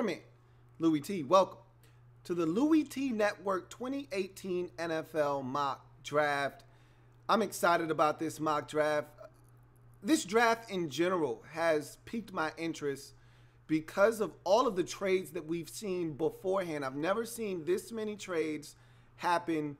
your man, Louie T. Welcome to the Louie T Network 2018 NFL Mock Draft. I'm excited about this mock draft. This draft in general has piqued my interest because of all of the trades that we've seen beforehand. I've never seen this many trades happen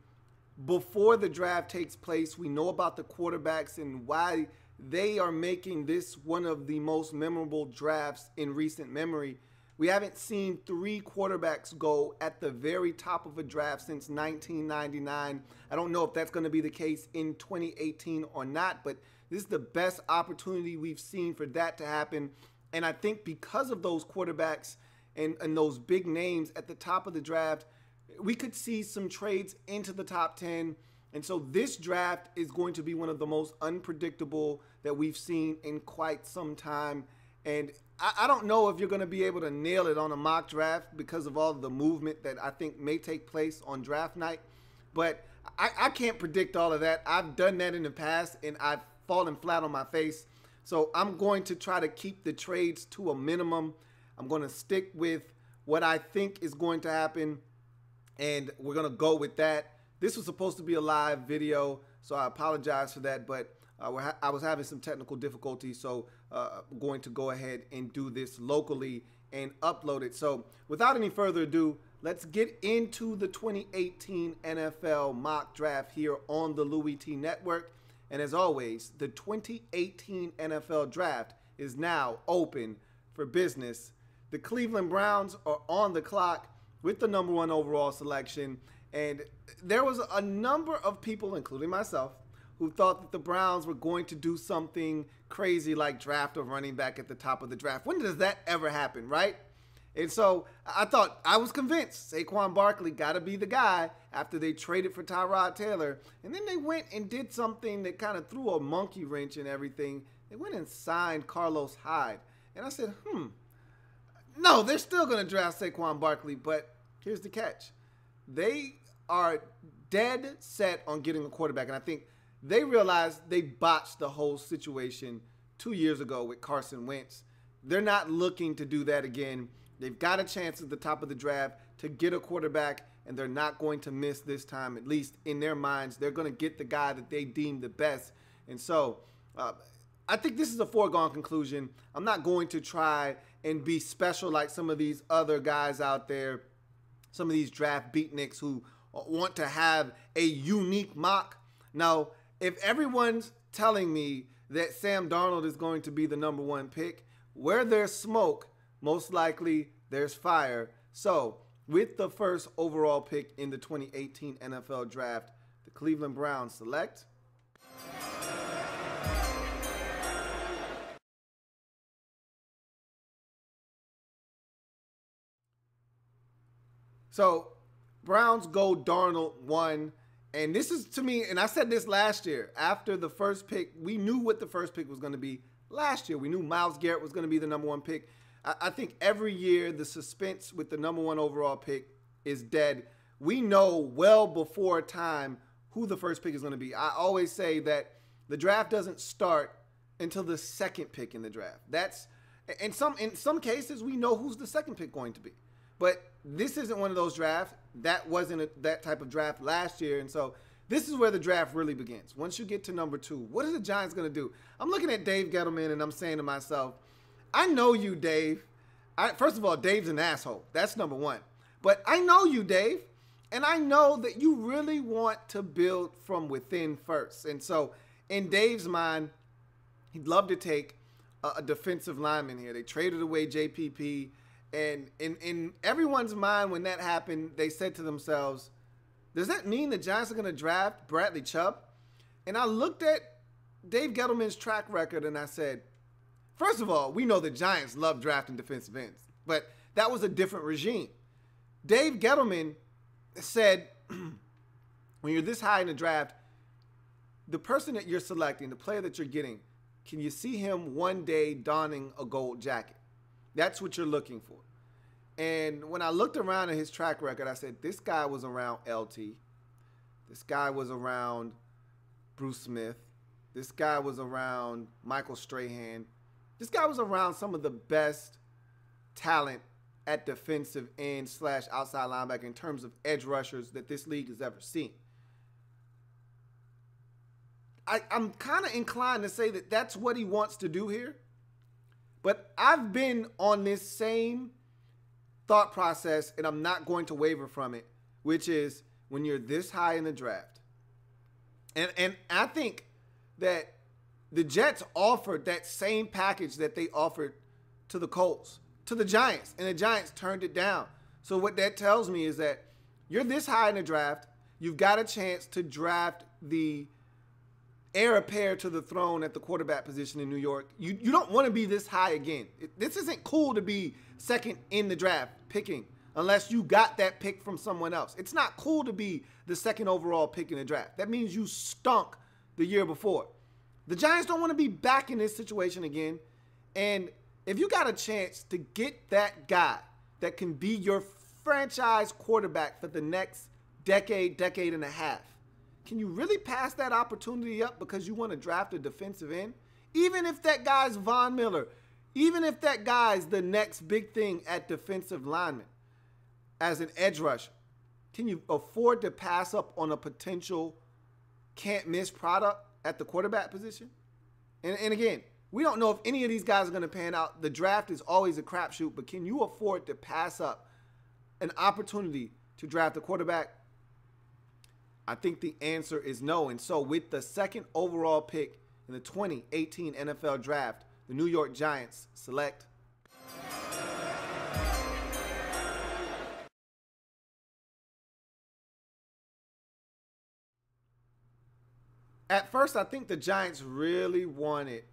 before the draft takes place. We know about the quarterbacks and why they are making this one of the most memorable drafts in recent memory. We haven't seen 3 quarterbacks go at the very top of a draft since 1999. I don't know if that's going to be the case in 2018 or not, but this is the best opportunity we've seen for that to happen. And I think because of those quarterbacks and those big names at the top of the draft, we could see some trades into the top 10. And so this draft is going to be one of the most unpredictable that we've seen in quite some time. And I don't know if you're going to be able to nail it on a mock draft because of all the movement that I think may take place on draft night. But I can't predict all of that. I've done that in the past, and I've fallen flat on my face. So I'm going to try to keep the trades to a minimum. I'm going to stick with what I think is going to happen, and we're going to go with that. This was supposed to be a live video, so I apologize for that, but I was having some technical difficulties, so I'm going to go ahead and do this locally and upload it. So without any further ado, let's get into the 2018 NFL mock draft here on the Louie T Network. And as always, the 2018 NFL draft is now open for business. The Cleveland Browns are on the clock with the #1 overall selection. And there was a number of people, including myself, who thought that the Browns were going to do something crazy like draft a running back at the top of the draft. When does that ever happen, right? And so I was convinced Saquon Barkley got to be the guy after they traded for Tyrod Taylor. And then they went and did something that kind of threw a monkey wrench in everything. They went and signed Carlos Hyde. And I said, no, they're still going to draft Saquon Barkley. But here's the catch. They are dead set on getting a quarterback. And I think they realized they botched the whole situation 2 years ago with Carson Wentz. They're not looking to do that again. They've got a chance at the top of the draft to get a quarterback, and they're not going to miss this time, at least in their minds. They're going to get the guy that they deem the best. And so I think this is a foregone conclusion. I'm not going to try and be special like some of these other guys out there, some of these draft beatniks who want to have a unique mock. Now, if everyone's telling me that Sam Darnold is going to be the #1 pick, where there's smoke, most likely there's fire. So, with the first overall pick in the 2018 NFL Draft, the Cleveland Browns select Browns go Darnold 1. And this is, to me, and I said this last year, after the first pick, we knew what the first pick was going to be last year. We knew Myles Garrett was going to be the #1 pick. I think every year the suspense with the #1 overall pick is dead. We know well before time who the first pick is going to be. I always say that the draft doesn't start until the second pick in the draft. That's in some cases we know who's the second pick going to be. But this isn't one of those drafts. That wasn't that type of draft last year. And so this is where the draft really begins. Once you get to #2, what are the Giants going to do? I'm looking at Dave Gettleman and I'm saying to myself, I know you, Dave. First of all, Dave's an asshole. That's #1. But I know you, Dave. And I know that you really want to build from within first. And so in Dave's mind, he'd love to take a defensive lineman here. They traded away JPP. And in everyone's mind when that happened, they said to themselves, does that mean the Giants are going to draft Bradley Chubb? And I looked at Dave Gettleman's track record and I said, first of all, we know the Giants love drafting defensive ends, but that was a different regime. Dave Gettleman said, when you're this high in the draft, the person that you're selecting, the player that you're getting, can you see him one day donning a gold jacket? That's what you're looking for. And when I looked around at his track record, I said, this guy was around LT. This guy was around Bruce Smith. This guy was around Michael Strahan. This guy was around some of the best talent at defensive end / outside linebacker in terms of edge rushers that this league has ever seen. I'm kind of inclined to say that that's what he wants to do here. But I've been on this same thought process, and I'm not going to waver from it, which is when you're this high in the draft. And I think that the Jets offered that same package that they offered to the Colts, to the Giants, and the Giants turned it down. So what that tells me is that you're this high in the draft, you've got a chance to draft the heir apparent to the throne at the quarterback position in New York. You don't want to be this high again. This isn't cool to be second in the draft picking unless you got that pick from someone else. It's not cool to be the second overall pick in the draft. That means you stunk the year before. The Giants don't want to be back in this situation again. And if you got a chance to get that guy that can be your franchise quarterback for the next decade and a half, can you really pass that opportunity up because you want to draft a defensive end? Even if that guy's Von Miller, even if that guy's the next big thing at defensive lineman as an edge rusher, can you afford to pass up on a potential can't-miss product at the quarterback position? And again, we don't know if any of these guys are going to pan out. The draft is always a crapshoot, but can you afford to pass up an opportunity to draft a quarterback? I think the answer is no. And so with the second overall pick in the 2018 NFL Draft, the New York Giants select at first, I think the Giants really wanted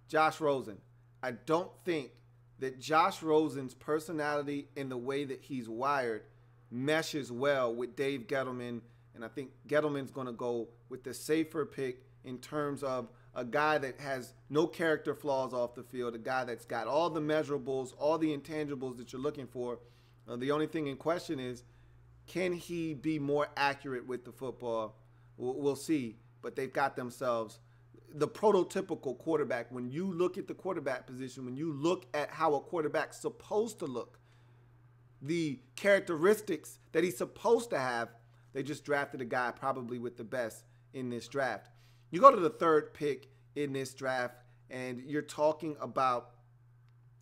Josh Rosen. I don't think that Josh Rosen's personality and the way that he's wired meshes well with Dave Gettleman. And I think Gettleman's going to go with the safer pick in terms of a guy that has no character flaws off the field, a guy that's got all the measurables, all the intangibles that you're looking for. The only thing in question is, can he be more accurate with the football? We'll see. But they've got themselves the prototypical quarterback. When you look at the quarterback position, when you look at how a quarterback's supposed to look, the characteristics that he's supposed to have, they just drafted a guy probably with the best in this draft. You go to the third pick in this draft, and you're talking about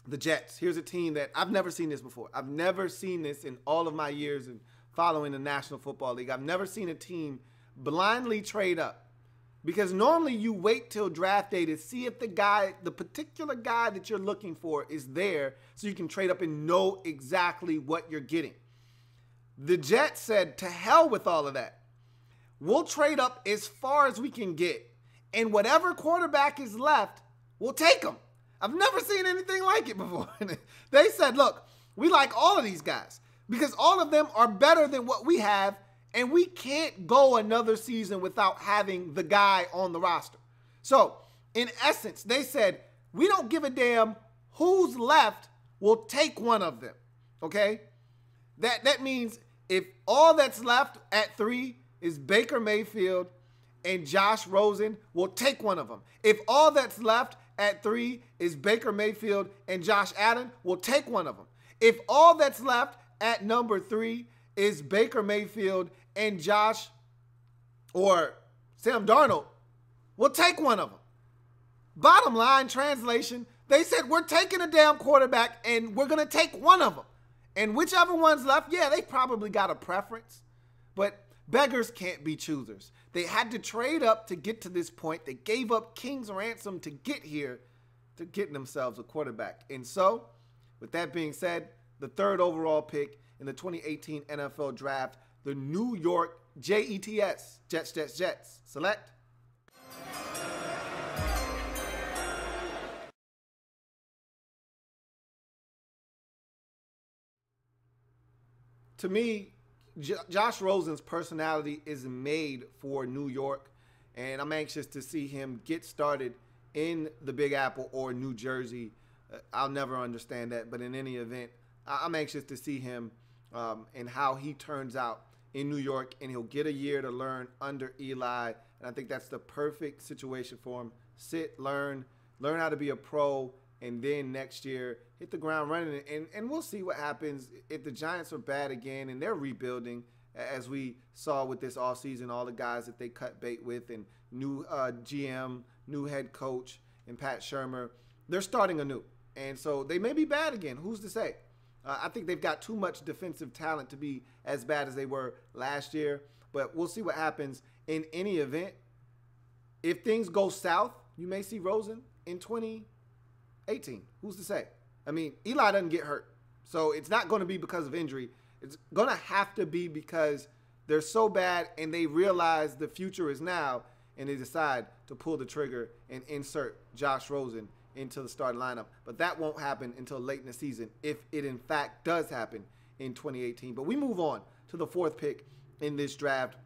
the Jets. Here's a team that I've never seen this before. I've never seen this in all of my years in following the National Football League. I've never seen a team blindly trade up. Because normally you wait till draft day to see if the particular guy that you're looking for is there so you can trade up and know exactly what you're getting. The Jets said, to hell with all of that. We'll trade up as far as we can get. And whatever quarterback is left, we'll take them. I've never seen anything like it before. They said, look, we like all of these guys because all of them are better than what we have. And we can't go another season without having the guy on the roster. So, in essence, they said, we don't give a damn who's left. We'll take one of them, okay? That means if all that's left at 3 is Baker Mayfield and Josh Rosen, we'll take one of them. If all that's left at 3 is Baker Mayfield and Josh Allen, we'll take one of them. If all that's left at number 3 is Baker Mayfield and Josh or Sam Darnold, we'll take one of them. Bottom line translation, they said we're taking a damn quarterback and we're going to take one of them. And whichever one's left, yeah, they probably got a preference. But beggars can't be choosers. They had to trade up to get to this point. They gave up king's ransom to get here, to get themselves a quarterback. And so, with that being said, the third overall pick in the 2018 NFL Draft, the New York Jets, Jets, select to me, Josh Rosen's personality is made for New York, and I'm anxious to see him get started in the Big Apple or New Jersey. I'll never understand that, but in any event, I'm anxious to see him and how he turns out in New York, and he'll get a year to learn under Eli, and I think that's the perfect situation for him. Sit, learn how to be a pro, and then next year hit the ground running. And we'll see what happens if the Giants are bad again and they're rebuilding, as we saw with this offseason, all the guys that they cut bait with, and new GM, new head coach, and Pat Shurmur. They're starting anew. And so they may be bad again. Who's to say? I think they've got too much defensive talent to be as bad as they were last year. But we'll see what happens in any event. If things go south, you may see Rosen in 2018. Who's to say? I mean, Eli doesn't get hurt. So it's not going to be because of injury. It's going to have to be because they're so bad and they realize the future is now, and they decide to pull the trigger and insert Josh Rosen into the starting lineup. But that won't happen until late in the season, if it in fact does happen in 2018. But we move on to the 4th pick in this draft.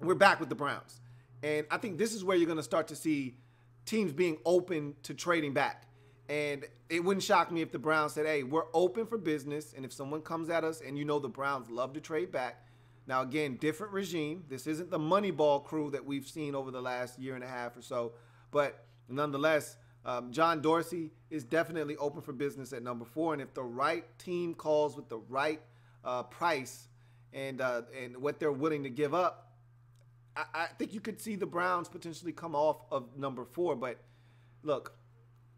We're back with the Browns. And I think this is where you're going to start to see teams being open to trading back. And it wouldn't shock me if the Browns said, hey, we're open for business. And if someone comes at us, and you know the Browns love to trade back. Now, again, different regime. This isn't the Moneyball crew that we've seen over the last year and a half or so. But nonetheless, John Dorsey is definitely open for business at number 4. And if the right team calls with the right price and what they're willing to give up, I think you could see the Browns potentially come off of number 4. But look,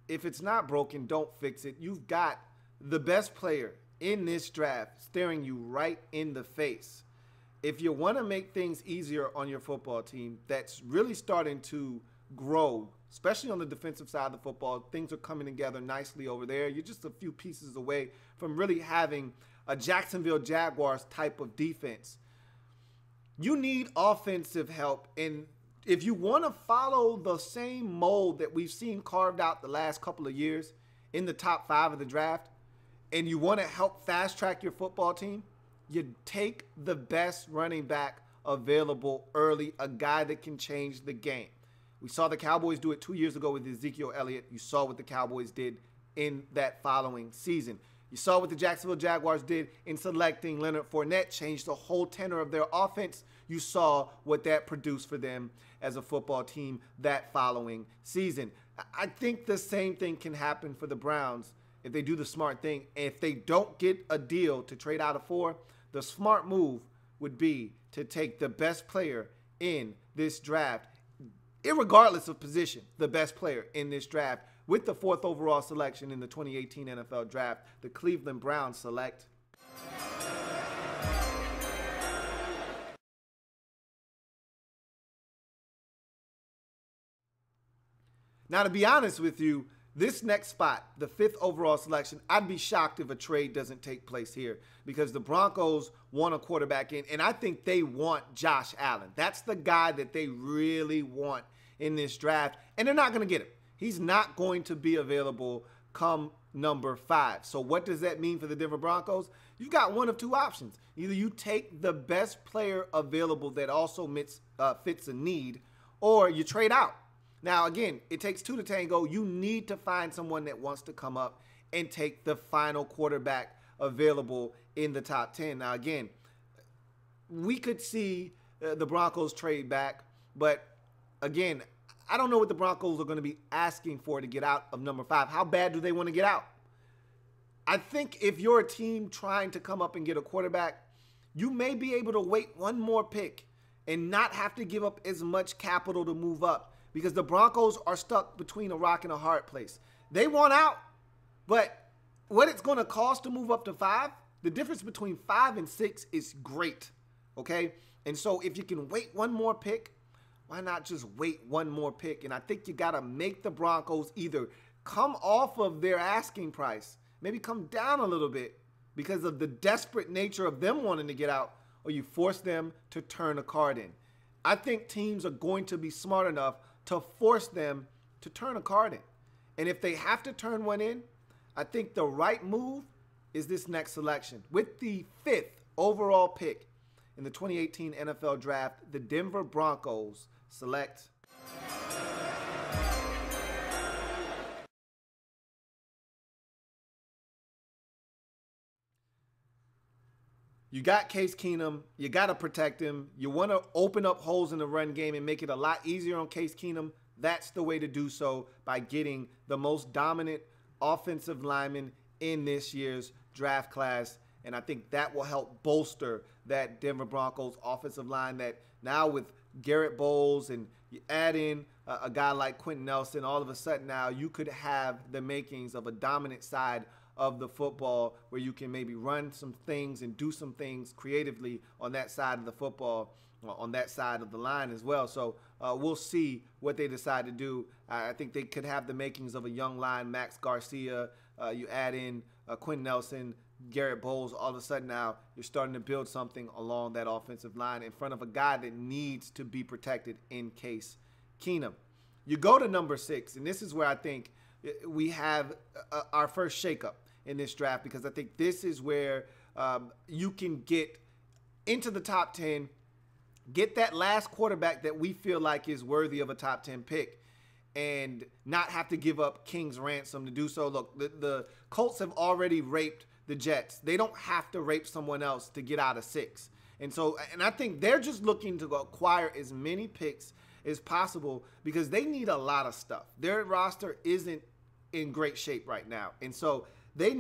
if it's not broken, don't fix it. You've got the best player in this draft staring you right in the face. If you want to make things easier on your football team, that's really starting to grow, especially on the defensive side of the football. Things are coming together nicely over there. You're just a few pieces away from really having a Jacksonville Jaguars type of defense. You need offensive help, and if you want to follow the same mold that we've seen carved out the last couple of years in the top 5 of the draft, and you want to help fast track your football team, you take the best running back available early, a guy that can change the game. We saw the Cowboys do it 2 years ago with Ezekiel Elliott. You saw what the Cowboys did in that following season. You saw what the Jacksonville Jaguars did in selecting Leonard Fournette, changed the whole tenor of their offense. You saw what that produced for them as a football team that following season. I think the same thing can happen for the Browns if they do the smart thing. And if they don't get a deal to trade out of 4, the smart move would be to take the best player in this draft, irregardless of position, the best player in this draft. With the 4th overall selection in the 2018 NFL Draft, the Cleveland Browns select Now, to be honest with you, this next spot, the 5th overall selection, I'd be shocked if a trade doesn't take place here, because the Broncos want a quarterback in, and I think they want Josh Allen. That's the guy that they really want in this draft, and they're not going to get him. He's not going to be available come number 5. So what does that mean for the Denver Broncos? You've got one of 2 options. Either you take the best player available that also fits a need, or you trade out. Now, again, it takes 2 to tango. You need to find someone that wants to come up and take the final quarterback available in the top 10. Now, again, we could see the Broncos trade back, but again, I don't know what the Broncos are going to be asking for to get out of number 5. How bad do they want to get out? I think if you're a team trying to come up and get a quarterback, you may be able to wait one more pick and not have to give up as much capital to move up, because the Broncos are stuck between a rock and a hard place. They want out, but what it's going to cost to move up to 5, the difference between 5 and 6 is great, okay? And so if you can wait one more pick, why not just wait one more pick? And I think you got to make the Broncos either come off of their asking price, maybe come down a little bit because of the desperate nature of them wanting to get out, or you force them to turn a card in. I think teams are going to be smart enough to force them to turn a card in. And if they have to turn one in, I think the right move is this next selection. With the 5th overall pick in the 2018 NFL Draft, the Denver Broncos select you got Case Keenum. You got to protect him. You want to open up holes in the run game and make it a lot easier on Case Keenum. That's the way to do so, by getting the most dominant offensive linemen in this year's draft class. And I think that will help bolster that Denver Broncos offensive line that now with Garrett Bowles and you add in a guy like Quentin Nelson, all of a sudden now you could have the makings of a dominant side of the football where you can maybe run some things and do some things creatively on that side of the football, on that side of the line as well. So we'll see what they decide to do. I think they could have the makings of a young line, Max Garcia. You add in Quentin Nelson, Garrett Bowles, all of a sudden now you're starting to build something along that offensive line in front of a guy that needs to be protected in Case Keenum. You go to number 6, and this is where I think we have our first shakeup in this draft, because I think this is where you can get into the top 10, get that last quarterback that we feel like is worthy of a top 10 pick, and not have to give up King's ransom to do so. Look, the Colts have already raped the Jets. They don't have to rape someone else to get out of 6. And I think they're just looking to acquire as many picks as possible because they need a lot of stuff. Their roster isn't in great shape right now. And so they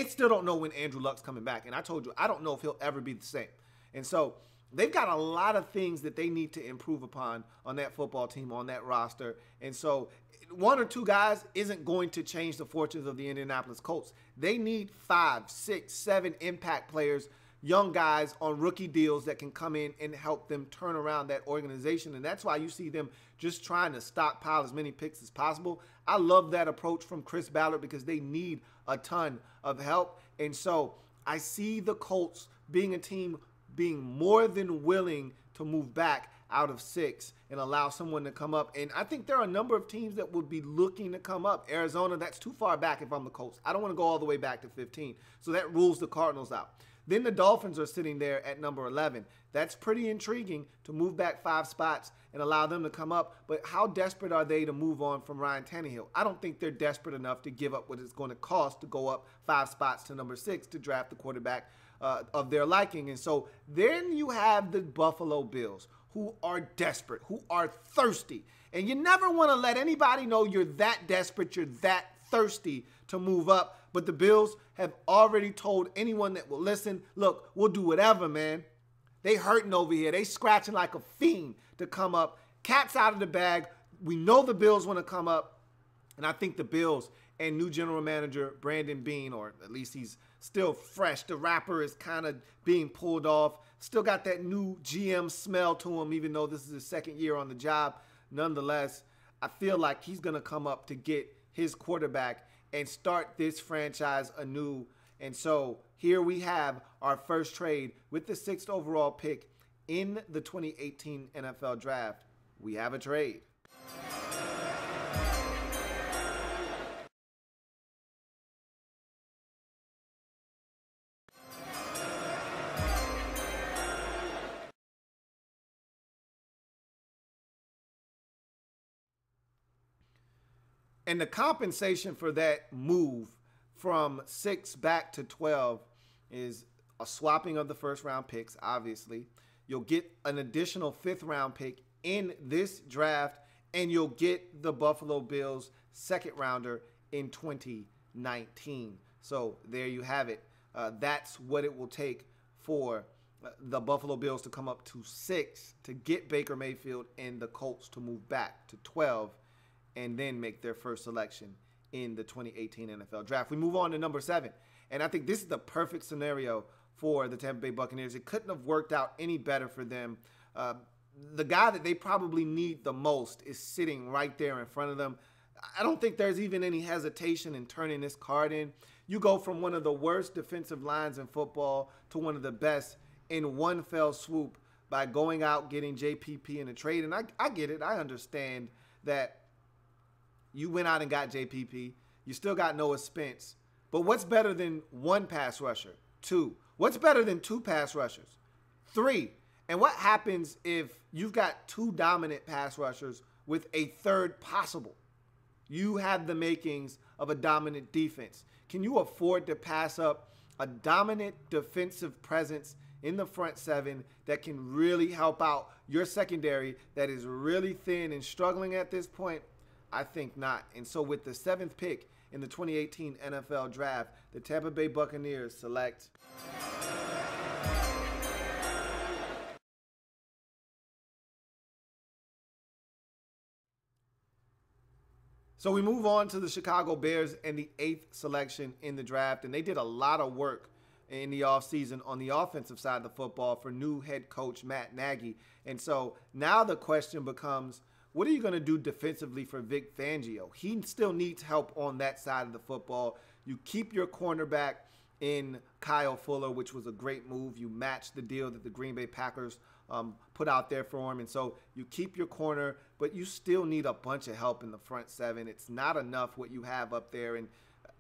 still don't know when Andrew Luck's coming back. And I told you, I don't know if he'll ever be the same. And so they've got a lot of things that they need to improve upon on that football team, on that roster. And so one or two guys isn't going to change the fortunes of the Indianapolis Colts. They need 5, 6, 7 impact players, young guys on rookie deals that can come in and help them turn around that organization. And that's why you see them just trying to stockpile as many picks as possible. I love that approach from Chris Ballard because they need a ton of help. And so I see the Colts being a team being more than willing to move back out of 6 and allow someone to come up. And I think there are a number of teams that would be looking to come up. Arizona, that's too far back if I'm the Colts. I don't want to go all the way back to 15. So that rules the Cardinals out. Then the Dolphins are sitting there at number 11. That's pretty intriguing to move back 5 spots and allow them to come up. But how desperate are they to move on from Ryan Tannehill? I don't think they're desperate enough to give up what it's going to cost to go up 5 spots to number 6 to draft the quarterback of their liking. And so then you have the Buffalo Bills, who are desperate, who are thirsty. And you never want to let anybody know you're that desperate, you're that thirsty to move up. But the Bills have already told anyone that will listen, look, we'll do whatever, man. They hurting over here. They scratching like a fiend to come up. Cat's out of the bag. We know the Bills want to come up. And I think the Bills and new general manager Brandon Beane, or at least he's still fresh. The wrapper is kind of being pulled off. Still got that new GM smell to him, even though this is his second year on the job. Nonetheless, I feel like he's going to come up to get his quarterback and start this franchise anew. And so here we have our first trade with the 6th overall pick in the 2018 NFL Draft. We have a trade. And the compensation for that move from 6 back to 12 is a swapping of the first round picks, obviously. You'll get an additional 5th round pick in this draft, and you'll get the Buffalo Bills 2nd rounder in 2019. So there you have it. That's what it will take for the Buffalo Bills to come up to 6 to get Baker Mayfield and the Colts to move back to 12 and then make their first selection in the 2018 NFL Draft. We move on to number 7. And I think this is the perfect scenario for the Tampa Bay Buccaneers. It couldn't have worked out any better for them. The guy that they probably need the most is sitting right there in front of them. I don't think there's even any hesitation in turning this card in. You go from one of the worst defensive lines in football to one of the best in one fell swoop by going out, getting JPP in a trade. And I get it. I understand that you went out and got JPP. You still got Noah Spence. But what's better than 1 pass rusher? 2. What's better than 2 pass rushers? 3. And what happens if you've got 2 dominant pass rushers with a 3rd possible? You have the makings of a dominant defense. Can you afford to pass up a dominant defensive presence in the front 7 that can really help out your secondary that is really thin and struggling at this point? I think not. And so with the 7th pick in the 2018 NFL Draft, the Tampa Bay Buccaneers select. So we move on to the Chicago Bears and the 8th selection in the draft, and they did a lot of work in the offseason on the offensive side of the football for new head coach Matt Nagy. And so now the question becomes, what are you going to do defensively for Vic Fangio? He still needs help on that side of the football. You keep your cornerback in Kyle Fuller, which was a great move. You match the deal that the Green Bay Packers put out there for him. And so you keep your corner, but you still need a bunch of help in the front seven. It's not enough what you have up there. And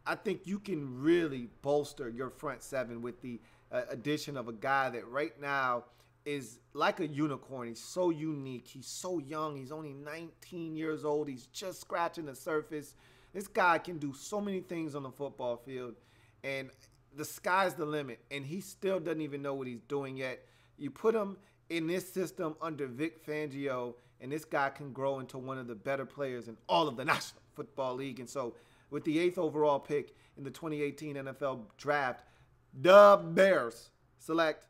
I think you can really bolster your front seven with the addition of a guy that right now is like a unicorn. He's so unique. He's so young. He's only 19 years old. He's just scratching the surface. This guy can do so many things on the football field, and the sky's the limit, and he still doesn't even know what he's doing yet. You put him in this system under Vic Fangio, and this guy can grow into one of the better players in all of the National Football League. And so with the 8th overall pick in the 2018 NFL Draft, the Bears select.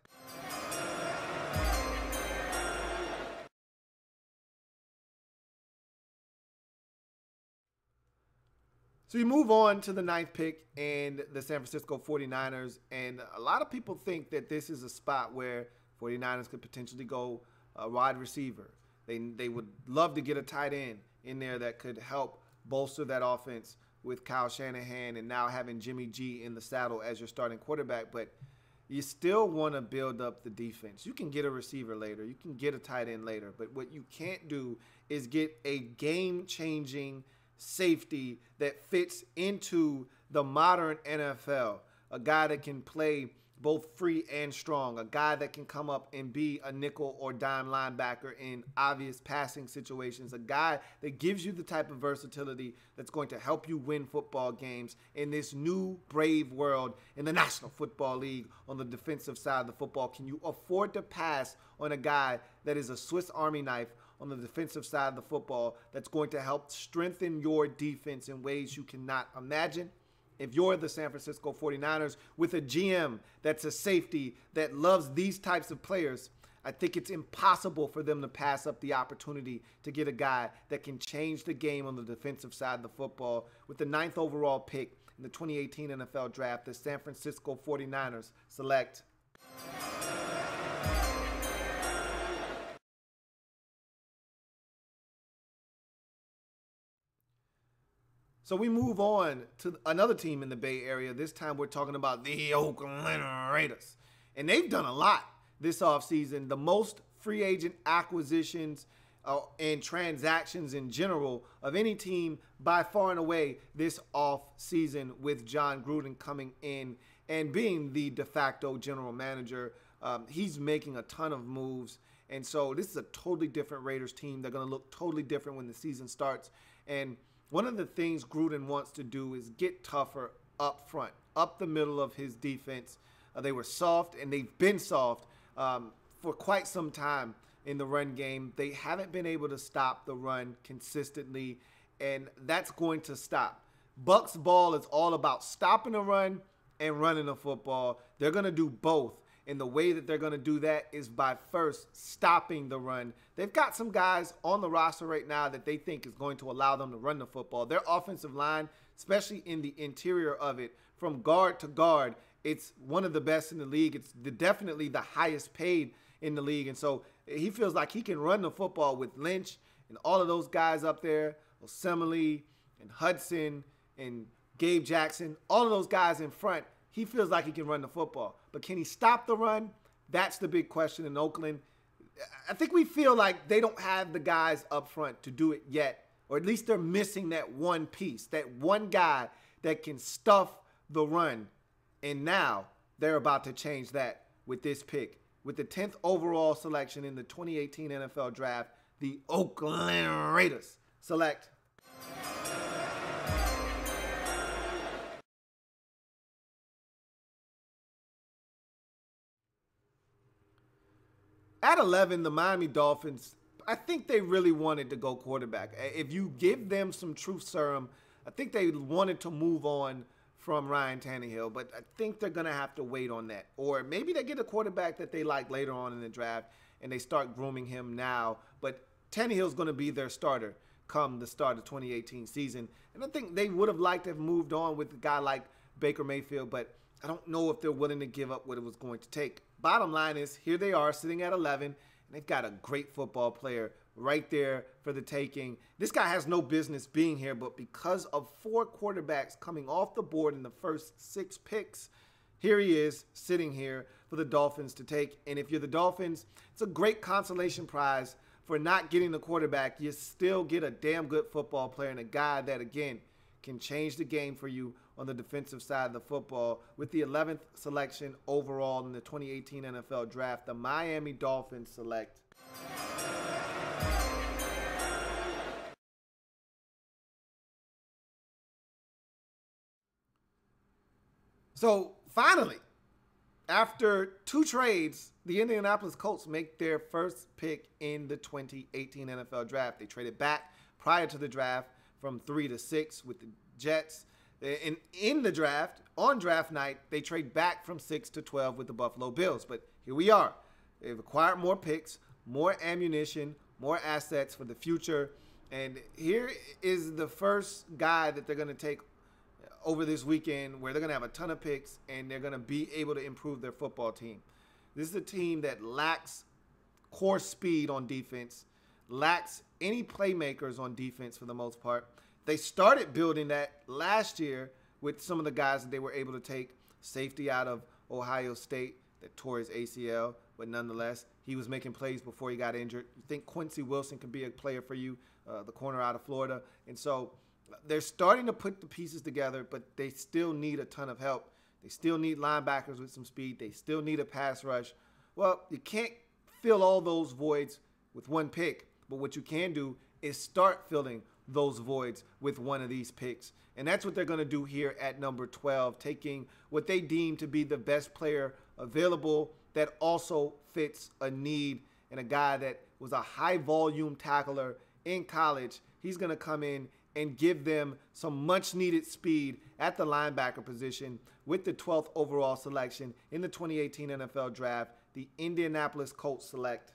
So you move on to the 9th pick and the San Francisco 49ers, and a lot of people think that this is a spot where 49ers could potentially go a wide receiver. They would love to get a tight end in there that could help bolster that offense with Kyle Shanahan and now having Jimmy G in the saddle as your starting quarterback, but you still want to build up the defense. You can get a receiver later. You can get a tight end later, but what you can't do is get a game-changing safety that fits into the modern NFL, a guy that can play both free and strong, a guy that can come up and be a nickel or dime linebacker in obvious passing situations, a guy that gives you the type of versatility that's going to help you win football games in this new brave world in the National Football League on the defensive side of the football. Can you afford to pass on a guy that is a Swiss Army knife on the defensive side of the football that's going to help strengthen your defense in ways you cannot imagine? If you're the San Francisco 49ers with a GM that's a safety that loves these types of players, I think it's impossible for them to pass up the opportunity to get a guy that can change the game on the defensive side of the football. With the 9th overall pick in the 2018 NFL Draft, the San Francisco 49ers select. So we move on to another team in the Bay Area. This time we're talking about the Oakland Raiders. And they've done a lot this offseason. The most free agent acquisitions and transactions in general of any team by far and away this offseason, with John Gruden coming in and being the de facto general manager. He's making a ton of moves. And so this is a totally different Raiders team. They're going to look totally different when the season starts. And one of the things Gruden wants to do is get tougher up front, up the middle of his defense. They were soft, and they've been soft for quite some time in the run game. They haven't been able to stop the run consistently, and that's going to stop. Bucs ball is all about stopping the run and running the football. They're going to do both. And the way that they're going to do that is by first stopping the run. They've got some guys on the roster right now that they think is going to allow them to run the football. Their offensive line, especially in the interior of it, from guard to guard, it's one of the best in the league. It's definitely the highest paid in the league. And so he feels like he can run the football with Lynch and all of those guys up there, Osemele and Hudson and Gabe Jackson, all of those guys in front. He feels like he can run the football. But can he stop the run? That's the big question in Oakland. I think we feel like they don't have the guys up front to do it yet, or at least they're missing that one piece, that one guy that can stuff the run. And now they're about to change that with this pick. With the 10th overall selection in the 2018 NFL Draft, the Oakland Raiders select. At 11, the Miami Dolphins, I think they really wanted to go quarterback. If you give them some truth serum, I think they wanted to move on from Ryan Tannehill, but I think they're going to have to wait on that. Or maybe they get a quarterback that they like later on in the draft and they start grooming him now. But Tannehill's going to be their starter come the start of 2018 season. And I think they would have liked to have moved on with a guy like Baker Mayfield, but I don't know if they're willing to give up what it was going to take. Bottom line is, here they are sitting at 11, and they've got a great football player right there for the taking. This guy has no business being here, but because of 4 quarterbacks coming off the board in the first 6 picks, here he is sitting here for the Dolphins to take. And if you're the Dolphins, it's a great consolation prize for not getting the quarterback. You still get a damn good football player and a guy that, again, can change the game for you on the defensive side of the football. With the 11th selection overall in the 2018 NFL Draft, the Miami Dolphins select So finally, after 2 trades, the Indianapolis Colts make their first pick in the 2018 NFL Draft. They traded back prior to the draft from 3 to 6 with the Jets. And in the draft, on draft night, they trade back from 6 to 12 with the Buffalo Bills. But here we are. They've acquired more picks, more ammunition, more assets for the future. And here is the first guy that they're going to take over this weekend, where they're going to have a ton of picks and they're going to be able to improve their football team. This is a team that lacks core speed on defense, lacks any playmakers on defense for the most part. They started building that last year with some of the guys that they were able to take. Safety out of Ohio State that tore his ACL, but nonetheless, he was making plays before he got injured. You think Quincy Wilson can be a player for you, the corner out of Florida. And so they're starting to put the pieces together, but they still need a ton of help. They still need linebackers with some speed. They still need a pass rush. Well, you can't fill all those voids with one pick, but what you can do is start filling those voids with one of these picks. And that's what they're going to do here at number 12, taking what they deem to be the best player available that also fits a need, and a guy that was a high-volume tackler in college. He's going to come in and give them some much-needed speed at the linebacker position with the 12th overall selection in the 2018 NFL Draft. The Indianapolis Colts select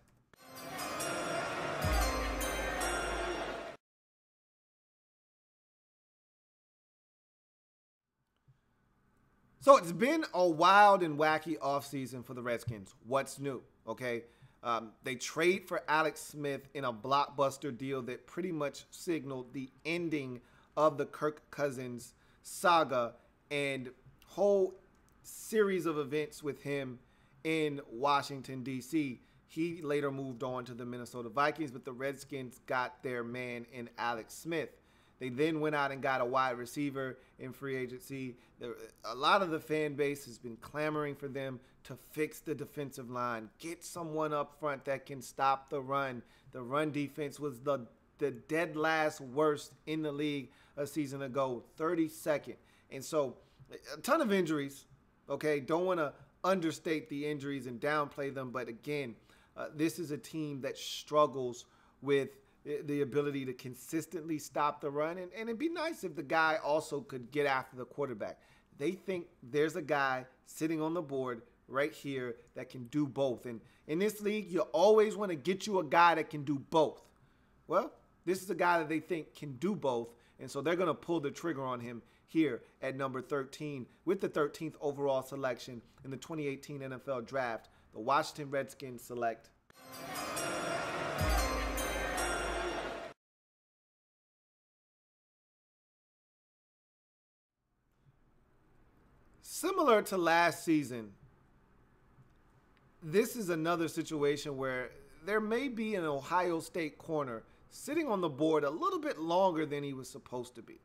So it's been a wild and wacky offseason for the Redskins. What's new? Okay. They trade for Alex Smith in a blockbuster deal that pretty much signaled the ending of the Kirk Cousins saga and whole series of events with him in Washington, D.C. He later moved on to the Minnesota Vikings, but the Redskins got their man in Alex Smith. They then went out and got a wide receiver in free agency. A lot of the fan base has been clamoring for them to fix the defensive line, get someone up front that can stop the run. The run defense was the dead last worst in the league a season ago, 32nd. And so a ton of injuries, okay? Don't want to understate the injuries and downplay them, but again, this is a team that struggles with the ability to consistently stop the run. And it'd be nice if the guy also could get after the quarterback. They think there's a guy sitting on the board right here that can do both. And in this league, you always want to get you a guy that can do both. Well, this is a guy that they think can do both. And so they're going to pull the trigger on him here at number 13 with the 13th overall selection in the 2018 NFL Draft. The Washington Redskins select similar to last season. This is another situation where there may be an Ohio State corner sitting on the board a little bit longer than he was supposed to be.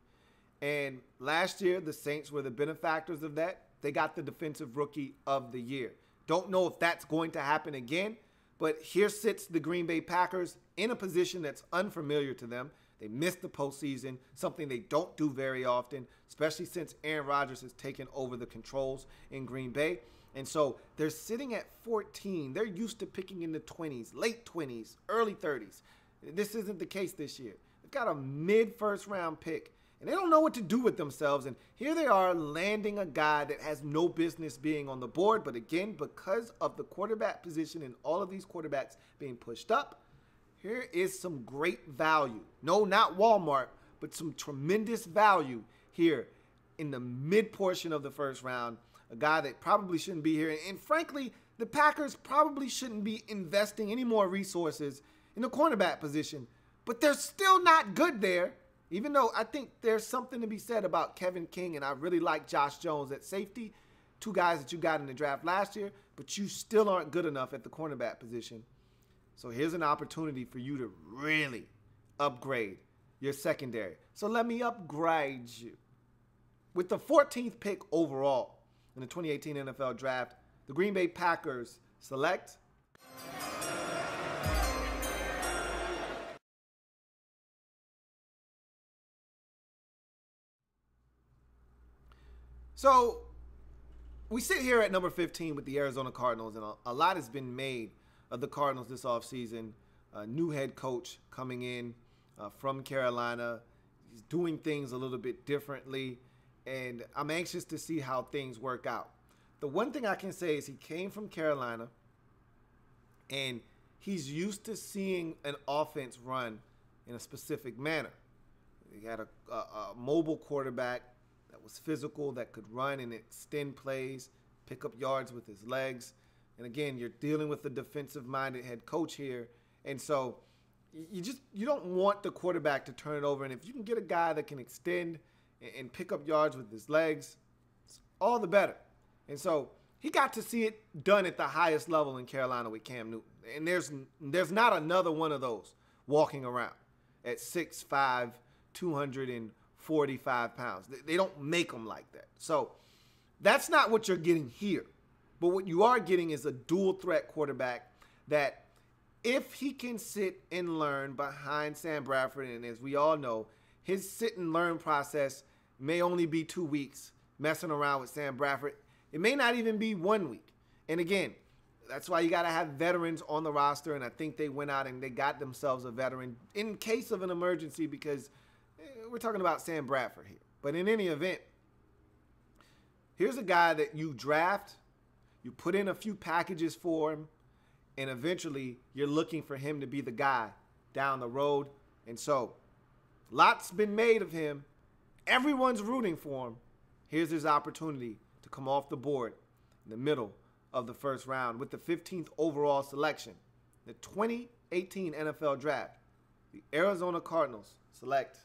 And last year, the Saints were the benefactors of that. They got the Defensive Rookie of the Year. Don't know if that's going to happen again, but here sits the Green Bay Packers in a position that's unfamiliar to them. They missed the postseason, something they don't do very often, especially since Aaron Rodgers has taken over the controls in Green Bay. And so they're sitting at 14. They're used to picking in the 20s, late 20s, early 30s. This isn't the case this year. They've got a mid-first round pick, and they don't know what to do with themselves. And here they are landing a guy that has no business being on the board. But again, because of the quarterback position and all of these quarterbacks being pushed up, here is some great value. No, not Walmart, but some tremendous value here in the mid portion of the first round. A guy that probably shouldn't be here. And frankly, the Packers probably shouldn't be investing any more resources in the cornerback position. But they're still not good there. Even though I think there's something to be said about Kevin King, and I really like Josh Jones at safety, two guys that you got in the draft last year, but you still aren't good enough at the cornerback position. So here's an opportunity for you to really upgrade your secondary. So let me upgrade you. With the 14th pick overall in the 2018 NFL Draft, the Green Bay Packers select So we sit here at number 15 with the Arizona Cardinals, and a lot has been made of the Cardinals this offseason. A new head coach coming in from Carolina. He's doing things a little bit differently, and I'm anxious to see how things work out. The one thing I can say is he came from Carolina, and he's used to seeing an offense run in a specific manner. He had a mobile quarterback that was physical, that could run and extend plays, pick up yards with his legs. And again, you're dealing with a defensive-minded head coach here. And so you don't want the quarterback to turn it over. And if you can get a guy that can extend and pick up yards with his legs, all the better. And so he got to see it done at the highest level in Carolina with Cam Newton. And there's not another one of those walking around at 6'5", 245 pounds. They don't make them like that. So that's not what you're getting here. But what you are getting is a dual threat quarterback that if he can sit and learn behind Sam Bradford, and as we all know, his sit and learn process may only be 2 weeks messing around with Sam Bradford. It may not even be 1 week. And again, that's why you got to have veterans on the roster, and I think they went out and they got themselves a veteran in case of an emergency because we're talking about Sam Bradford here. But in any event, here's a guy that you draft, you put in a few packages for him, and eventually you're looking for him to be the guy down the road. And so, lots been made of him. Everyone's rooting for him. Here's his opportunity to come off the board in the middle of the first round with the 15th overall selection. The 2018 NFL Draft, the Arizona Cardinals select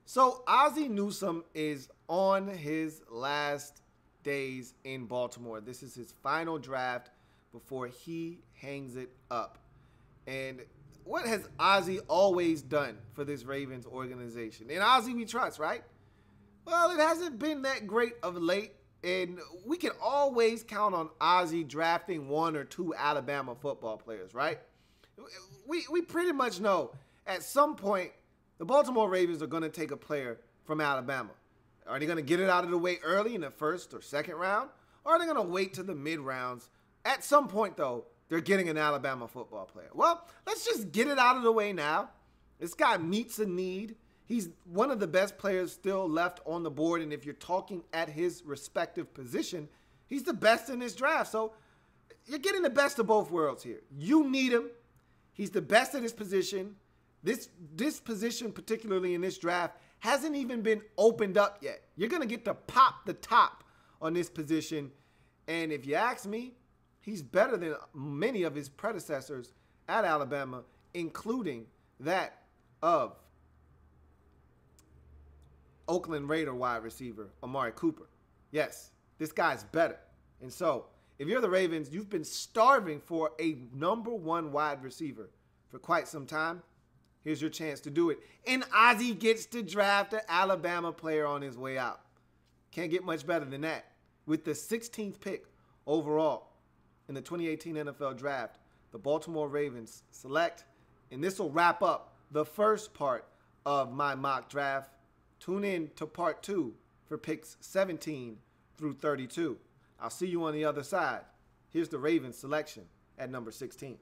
So Ozzie Newsome is on his last days in Baltimore. This is his final draft before he hangs it up. And what has Ozzie always done for this Ravens organization? And Ozzie we trust, right? Well, it hasn't been that great of late. And we can always count on Ozzie drafting 1 or 2 Alabama football players, right? We pretty much know at some point the Baltimore Ravens are going to take a player from Alabama. Are they going to get it out of the way early in the first or second round? Or are they going to wait to the mid-rounds? At some point, though, they're getting an Alabama football player. Well, let's just get it out of the way now. This guy meets a need. He's one of the best players still left on the board. And if you're talking at his respective position, he's the best in this draft. So you're getting the best of both worlds here. You need him. He's the best at his position. This position, particularly in this draft, hasn't even been opened up yet. You're going to get to pop the top on this position. And if you ask me, he's better than many of his predecessors at Alabama, including that of Oakland Raider wide receiver Amari Cooper. Yes, this guy's better. And so, if you're the Ravens, you've been starving for a number 1 wide receiver for quite some time. Here's your chance to do it. And Ozzie gets to draft an Alabama player on his way out. Can't get much better than that. With the 16th pick overall in the 2018 NFL Draft, the Baltimore Ravens select, and this will wrap up the first part of my mock draft. Tune in to part 2 for picks 17 through 32. I'll see you on the other side. Here's the Ravens selection at number 16.